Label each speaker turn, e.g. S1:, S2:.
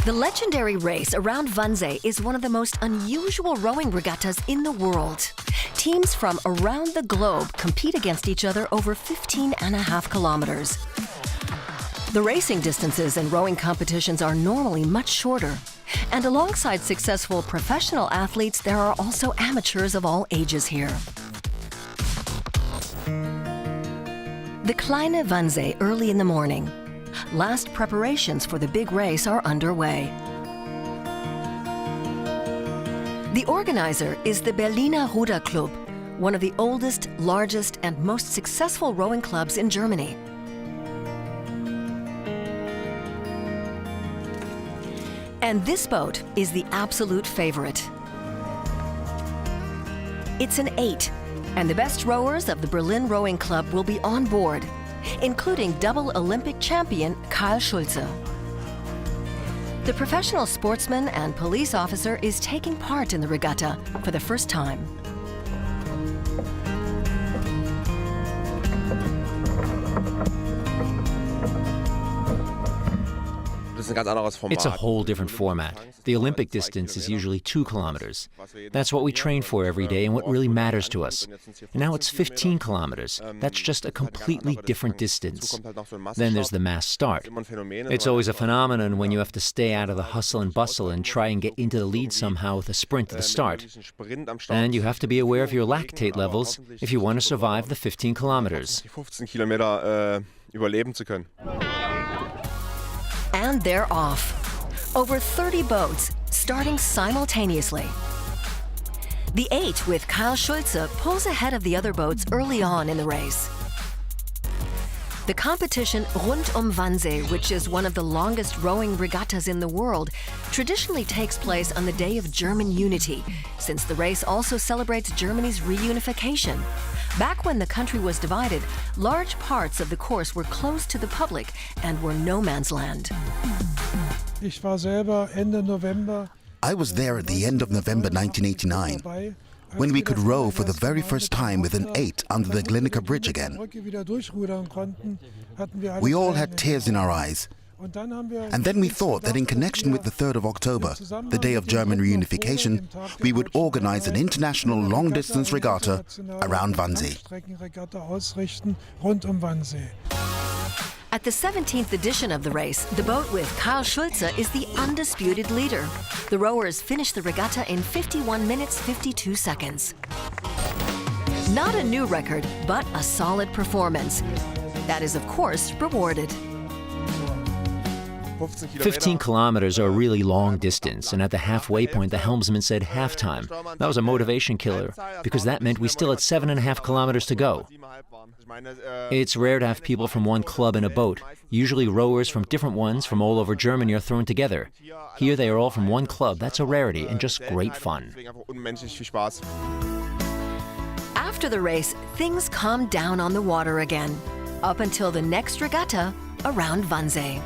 S1: The legendary race around Wannsee is one of the most unusual rowing regattas in the world. Teams from around the globe compete against each other over 15.5 kilometers. The racing distances in rowing competitions are normally much shorter. And alongside successful professional athletes, there are also amateurs of all ages here. The Kleine Wannsee early in the morning. Last preparations for the big race are underway. The organizer is the Berliner Ruderclub, one of the oldest, largest, and most successful rowing clubs in Germany. And this boat is the absolute favorite. It's an 8, and the best rowers of the Berlin Rowing Club will be on board, including double Olympic champion Karl Schulze. The professional sportsman and police officer is taking part in the regatta for the first time.
S2: It's a whole different format. The Olympic distance is usually 2 kilometers. That's what we train for every day and what really matters to us. And now it's 15 kilometers. That's just a completely different distance. Then there's the mass start. It's always a phenomenon when you have to stay out of the hustle and bustle and try and get into the lead somehow with a sprint to the start. And you have to be aware of your lactate levels if you want to survive the 15 kilometers.
S1: And they're off. Over 30 boats starting simultaneously. The 8 with Karl Schulze pulls ahead of the other boats early on in the race. The competition Rund Wannsee, which is one of the longest rowing regattas in the world, traditionally takes place on the Day of German Unity, since the race also celebrates Germany's reunification. Back when the country was divided, large parts of the course were closed to the public and were no man's land.
S3: I was there at the end of November 1989, when we could row for the very first time with an 8 under the Glienicke Bridge again. We all had tears in our eyes. And then we thought that in connection with the 3rd of October, the day of German reunification, we would organize an international long-distance regatta around Wannsee.
S1: At the 17th edition of the race, the boat with Karl Schulze is the undisputed leader. The rowers finished the regatta in 51 minutes, 52 seconds. Not a new record, but a solid performance. That is, of course, rewarded.
S2: 15 kilometers are a really long distance, and at the halfway point, the helmsman said halftime. That was a motivation killer, because that meant we still had 7.5 kilometers to go. It's rare to have people from one club in a boat. Usually rowers from different ones from all over Germany are thrown together. Here they are all from one club. That's a rarity and just great fun.
S1: After the race, things calmed down on the water again, up until the next regatta around Wannsee.